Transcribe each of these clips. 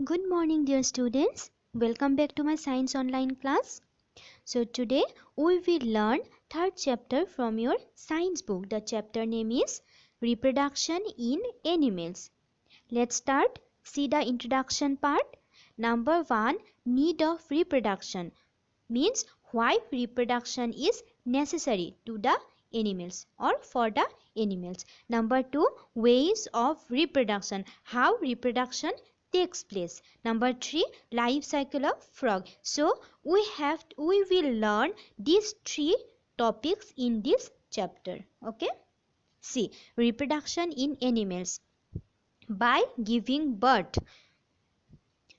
Good morning, dear students. Welcome back to my science online class. So today we will learn third chapter from your science book. The chapter name is Reproduction in Animals. Let's start. See the introduction part. Number 1, need of reproduction means why reproduction is necessary to the animals or for the animals. Number 2, ways of reproduction, how reproduction takes place. Number 3, life cycle of frog. So we will learn these three topics in this chapter. Okay, see, reproduction in animals. By giving birth,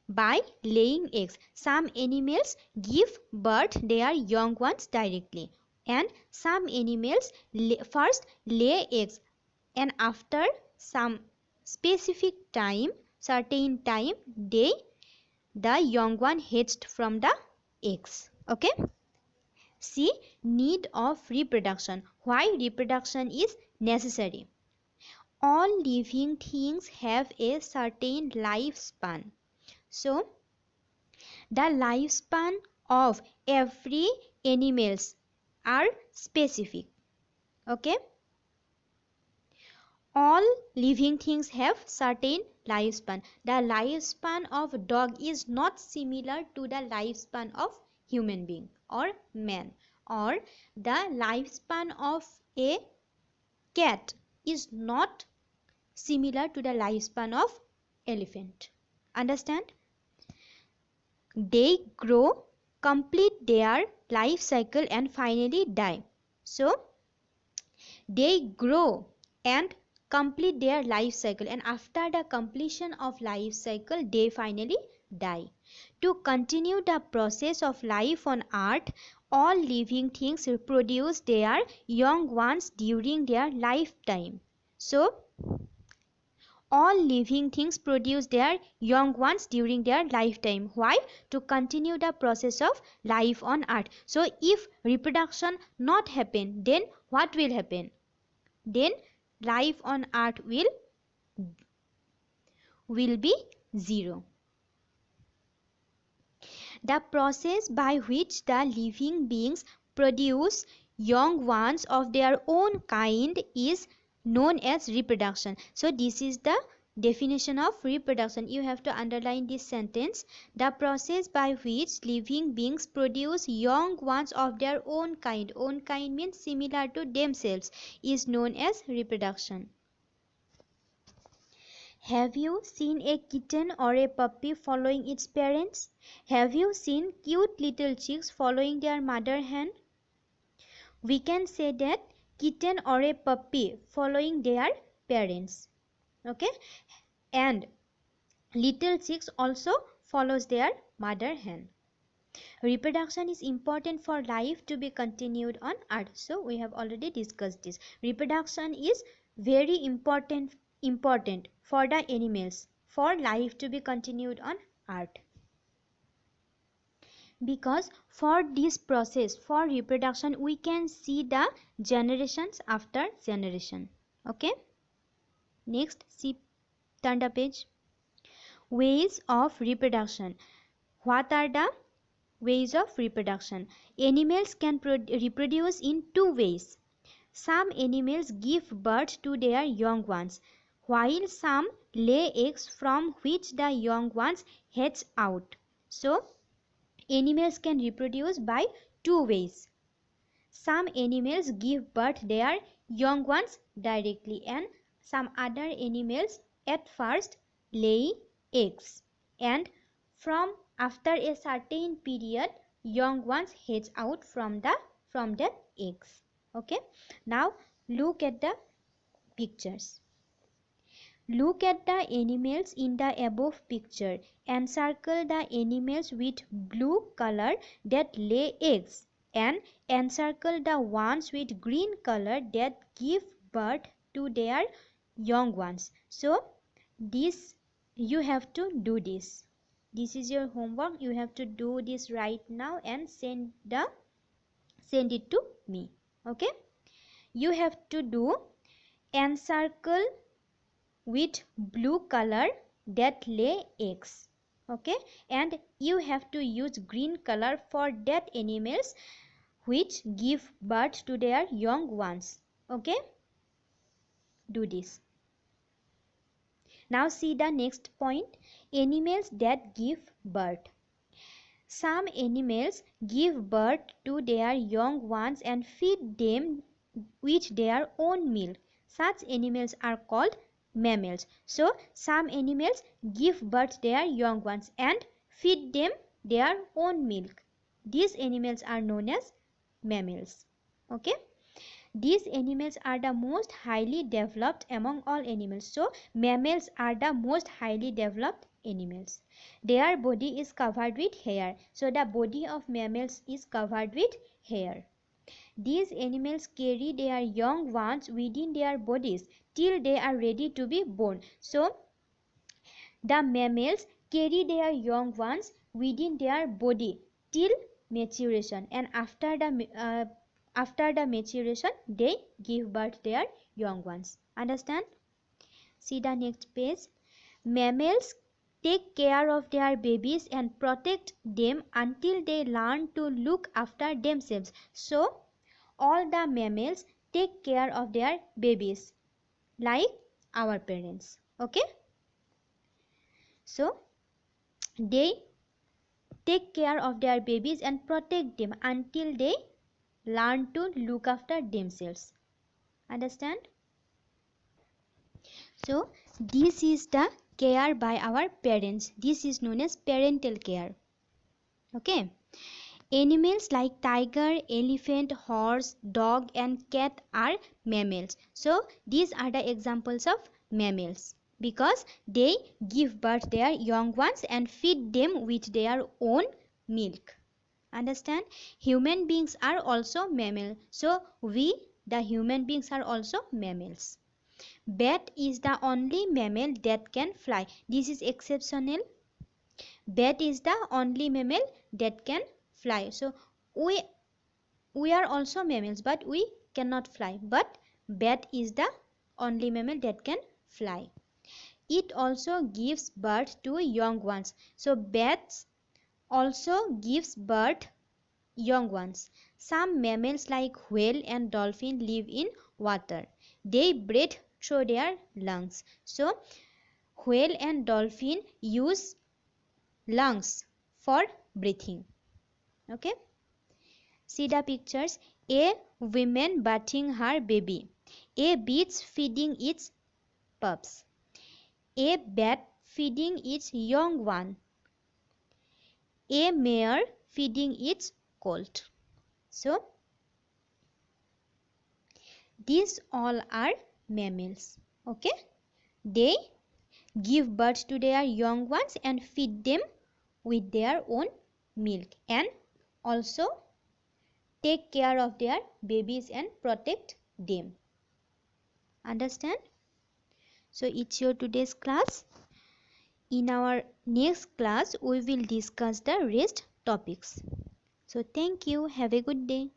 by laying eggs. Some animals give birth their young ones directly, and some animals first lay eggs, and after some specific time, certain time, the young one hatched from the eggs. Okay, see, need of reproduction, why reproduction is necessary. All living things have a certain lifespan. So the lifespan of every animals are specific. Okay, all living things have certain lifespan. The lifespan of dog is not similar to the lifespan of human being or man, or the lifespan of a cat is not similar to the lifespan of elephant. Understand? They grow, complete their life cycle, and finally die. So they grow and complete their life cycle, and after the completion of life cycle they finally die. To continue the process of life on earth, all living things reproduce their young ones during their lifetime. So all living things produce their young ones during their lifetime. Why? To continue the process of life on earth. So if reproduction not happen, then what will happen? Then life on earth will be zero. The process by which the living beings produce young ones of their own kind is known as reproduction. So this is the definition of reproduction. You have to underline this sentence. The process by which living beings produce young ones of their own kind. Own kind means similar to themselves, is known as reproduction. Have you seen a kitten or a puppy following its parents? Have you seen cute little chicks following their mother hen? We can say that kitten or a puppy following their parents. Okay? And little chicks also follows their mother hen. Reproduction is important for life to be continued on earth. So we have already discussed this. Reproduction is very important for the animals, for life to be continued on earth. Because for this process, for reproduction, we can see the generations after generation. Okay, next, see, turn the page. Ways of reproduction. What are the ways of reproduction? Animals can reproduce in two ways. Some animals give birth to their young ones, while some lay eggs from which the young ones hatch out. So animals can reproduce by two ways. Some animals give birth their young ones directly, and some other animals at first lay eggs, and from after a certain period young ones hatch out from the eggs. Okay, now look at the pictures. Look at the animals in the above picture and circle the animals with blue color that lay eggs, and encircle the ones with green color that give birth to their young ones. So this, you have to do this. This is your homework. You have to do this right now and send it to me. Okay, you have to do encircle with blue color that lay eggs. Okay, and you have to use green color for that animals which give birth to their young ones. Okay, do this. Now see the next point, animals that give birth. Some animals give birth to their young ones and feed them with their own milk. Such animals are called mammals. So some animals give birth their young ones and feed them their own milk. These animals are known as mammals. Okay, these animals are the most highly developed among all animals. So mammals are the most highly developed animals. Their body is covered with hair. So the body of mammals is covered with hair. These animals carry their young ones within their bodies till they are ready to be born. So the mammals carry their young ones within their body till maturation, and after the maturation they give birth their young ones. Understand? See the next page. Mammals take care of their babies and protect them until they learn to look after themselves. So all the mammals take care of their babies like our parents. Okay, so they take care of their babies and protect them until they learn to look after themselves. Understand? So this is the care by our parents. This is known as parental care. Okay, animals like tiger, elephant, horse, dog and cat are mammals. So these are the examples of mammals because they give birth their young ones and feed them with their own milk. Understand? Human beings are also mammals. So we, the human beings, are also mammals. Bat is the only mammal that can fly. This is exceptional. Bat is the only mammal that can fly. So we are also mammals, but we cannot fly. But bat is the only mammal that can fly. It also gives birth to young ones. So bats also gives birth young ones. Some mammals like whale and dolphin live in water. They breathe through their lungs. So whale and dolphin use lungs for breathing. Okay, see the pictures. A woman bathing her baby. A beach feeding its pups. A bat feeding its young one. A mare feeding its colt. So these all are mammals. Okay, they give birth to their young ones and feed them with their own milk and also take care of their babies and protect them. Understand? So it's your today's class. In our next class we will discuss the rest topics. So thank you. Have a good day.